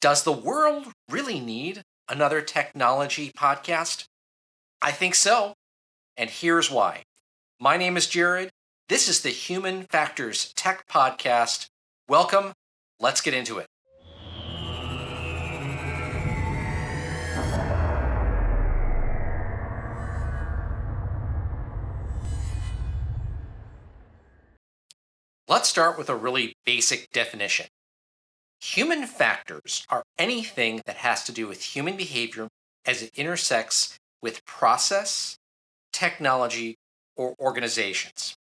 Does the world really need another technology podcast? I think so, and here's why. My name is Jared. This is the Human Factors Tech Podcast. Welcome. Let's get into it. Let's start with a really basic definition. Human factors are anything that has to do with human behavior as it intersects with process, technology, or organizations.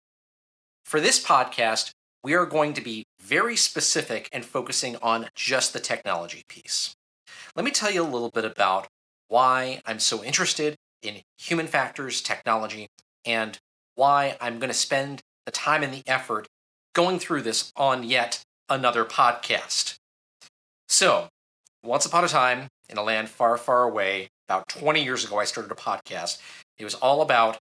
For this podcast, we are going to be very specific and focusing on just the technology piece. Let me tell you a little bit about why I'm so interested in human factors, technology, and why I'm going to spend the time and the effort going through this on yet another podcast. So, once upon a time, in a land far, far away, about 20 years ago, I started a podcast. It was all about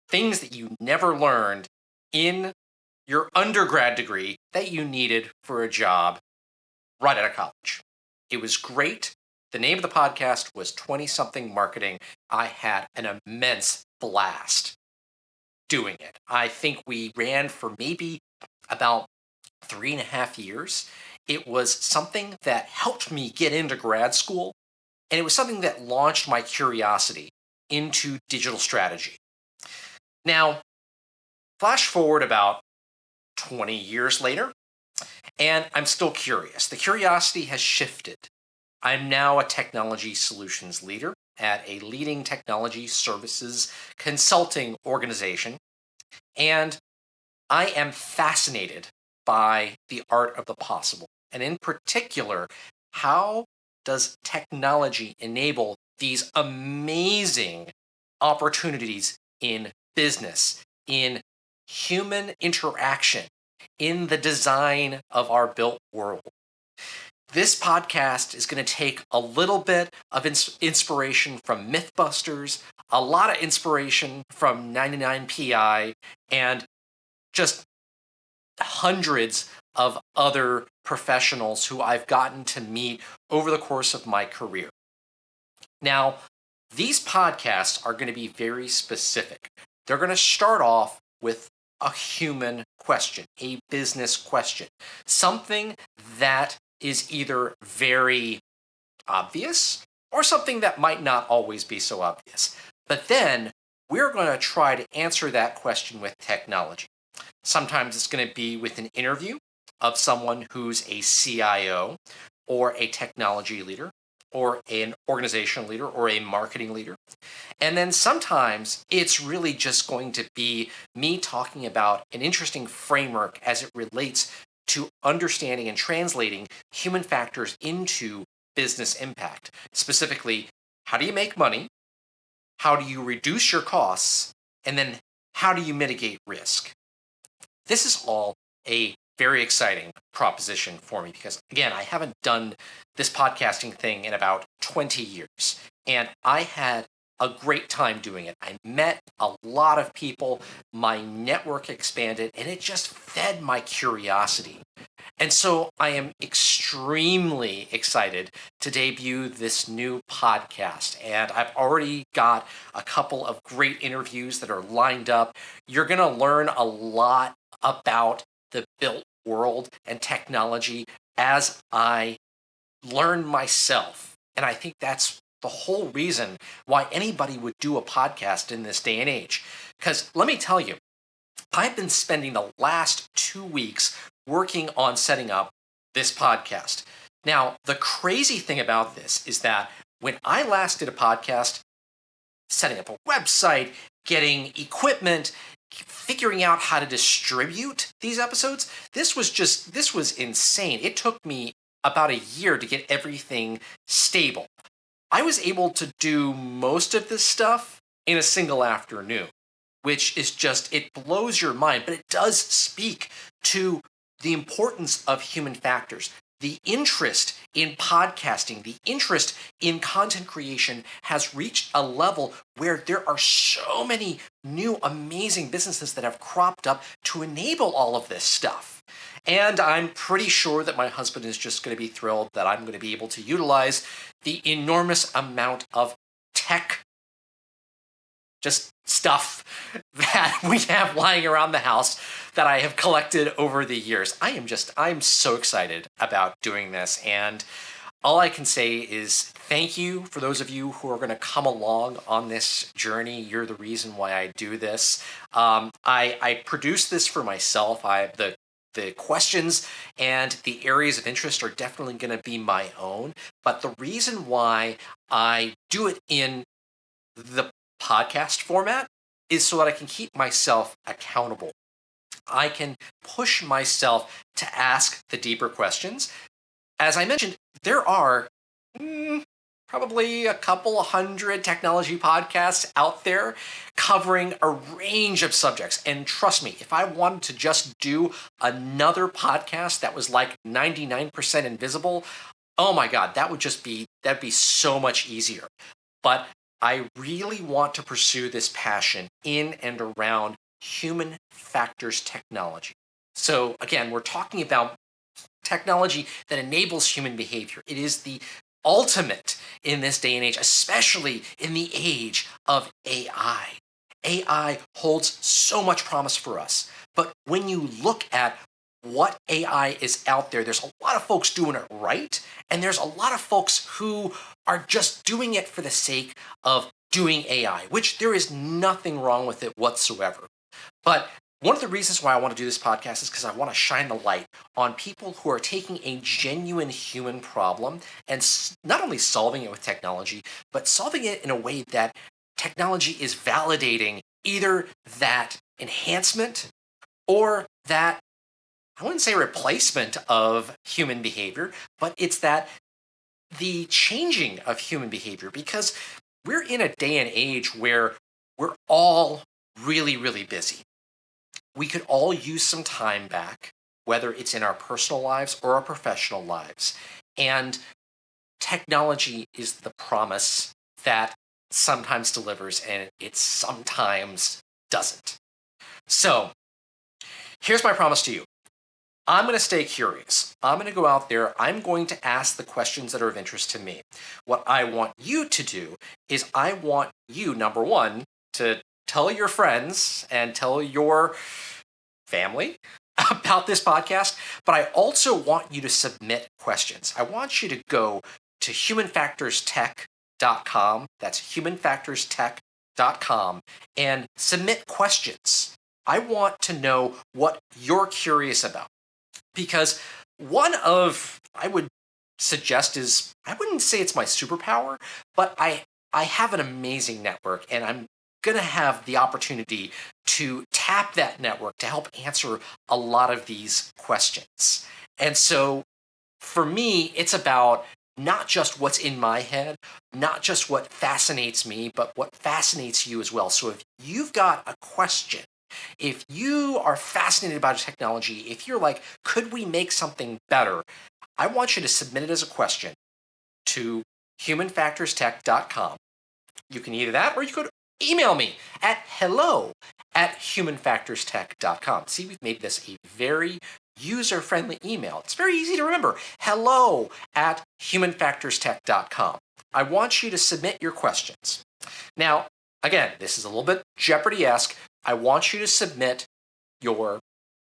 things that you never learned in your undergrad degree that you needed for a job right out of college. It was great. The name of the podcast was 20-something Marketing. I had an immense blast doing it. I think we ran for maybe about 3.5 years. It was something that helped me get into grad school, and it was something that launched my curiosity into digital strategy. Now, flash forward about 20 years later, and I'm still curious. The curiosity has shifted. I'm now a technology solutions leader at a leading technology services consulting organization, and I am fascinated by the art of the possible. And in particular, how does technology enable these amazing opportunities in business, in human interaction, in the design of our built world? This podcast is going to take a little bit of inspiration from Mythbusters, a lot of inspiration from 99PI, and just hundreds of other professionals who I've gotten to meet over the course of my career. Now, these podcasts are going to be very specific. They're going to start off with a human question, a business question, something that is either very obvious or something that might not always be so obvious. But then we're going to try to answer that question with technology. Sometimes it's going to be with an interview of someone who's a CIO or a technology leader or an organizational leader or a marketing leader. And then sometimes it's really just going to be me talking about an interesting framework as it relates to understanding and translating human factors into business impact. Specifically, how do you make money? How do you reduce your costs? And then how do you mitigate risk? This is all a very exciting proposition for me because, again, I haven't done this podcasting thing in about 20 years, and I had a great time doing it. I met a lot of people, my network expanded, and it just fed my curiosity. And so I am extremely excited to debut this new podcast, and I've already got a couple of great interviews that are lined up. You're going to learn a lot about the built world and technology as I learn myself. And I think that's the whole reason why anybody would do a podcast in this day and age. Because let me tell you, I've been spending the last 2 weeks working on setting up this podcast. Now, the crazy thing about this is that when I last did a podcast, setting up a website, getting equipment, figuring out how to distribute these episodes, this was insane. It took me about a year to get everything stable. I was able to do most of this stuff in a single afternoon, which is just, it blows your mind, but it does speak to the importance of human factors. The interest in podcasting, the interest in content creation has reached a level where there are so many new amazing businesses that have cropped up to enable all of this stuff. And I'm pretty sure that my husband is just going to be thrilled that I'm going to be able to utilize the enormous amount of tech, just stuff that we have lying around the house that I have collected over the years. I'm so excited about doing this. And all I can say is thank you for those of you who are going to come along on this journey. You're the reason why I do this. I produce this for myself. The questions and the areas of interest are definitely going to be my own. But the reason why I do it in the podcast format is so that I can keep myself accountable. I can push myself to ask the deeper questions. As I mentioned, there are probably a couple hundred technology podcasts out there covering a range of subjects. And trust me, if I wanted to just do another podcast that was like 99% invisible, oh my God, that'd be so much easier. But I really want to pursue this passion in and around human factors technology. So again, we're talking about technology that enables human behavior. It is the ultimate in this day and age, especially in the age of AI. AI holds so much promise for us. But when you look at what AI is out there, there's a lot of folks doing it right, and there's a lot of folks who are just doing it for the sake of doing AI, which there is nothing wrong with it whatsoever. But one of the reasons why I want to do this podcast is because I want to shine the light on people who are taking a genuine human problem and not only solving it with technology, but solving it in a way that technology is validating either that enhancement or that, I wouldn't say replacement of human behavior, but it's that the changing of human behavior, because we're in a day and age where we're all really, really busy. We could all use some time back, whether it's in our personal lives or our professional lives. And technology is the promise that sometimes delivers and it sometimes doesn't. So here's my promise to you. I'm going to stay curious. I'm going to go out there. I'm going to ask the questions that are of interest to me. What I want you to do is I want you, number one, to tell your friends and tell your family about this podcast, but I also want you to submit questions. I want you to go to humanfactorstech.com, that's humanfactorstech.com, and submit questions. I want to know what you're curious about. Because one of, I would suggest is, I wouldn't say it's my superpower, but I have an amazing network, and I'm going to have the opportunity to tap that network to help answer a lot of these questions. And so for me, it's about not just what's in my head, not just what fascinates me, but what fascinates you as well. So if you've got a question, if you are fascinated about technology, if you're like, could we make something better? I want you to submit it as a question to humanfactorstech.com. You can either that or you could email me at hello@humanfactorstech.com. See, we've made this a very user-friendly email. It's very easy to remember. hello@humanfactorstech.com. I want you to submit your questions. Now, again, this is a little bit Jeopardy-esque. I want you to submit your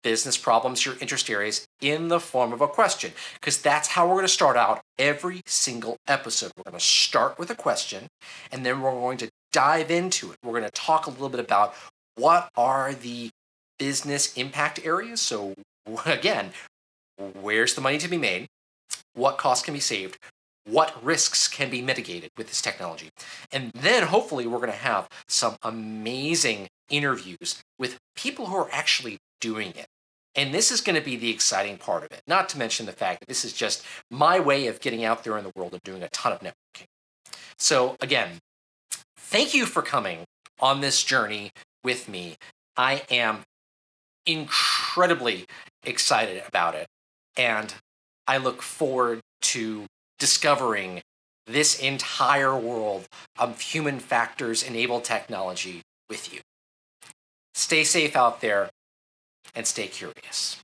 business problems, your interest areas in the form of a question, because that's how we're going to start out every single episode. We're going to start with a question, and then we're going to dive into it. We're going to talk a little bit about what are the business impact areas. So again, where's the money to be made? What costs can be saved? What risks can be mitigated with this technology? And then hopefully we're going to have some amazing interviews with people who are actually doing it. And this is going to be the exciting part of it, not to mention the fact that this is just my way of getting out there in the world and doing a ton of networking. So again, thank you for coming on this journey with me. I am incredibly excited about it, and I look forward to discovering this entire world of human factors enabled technology with you. Stay safe out there and stay curious.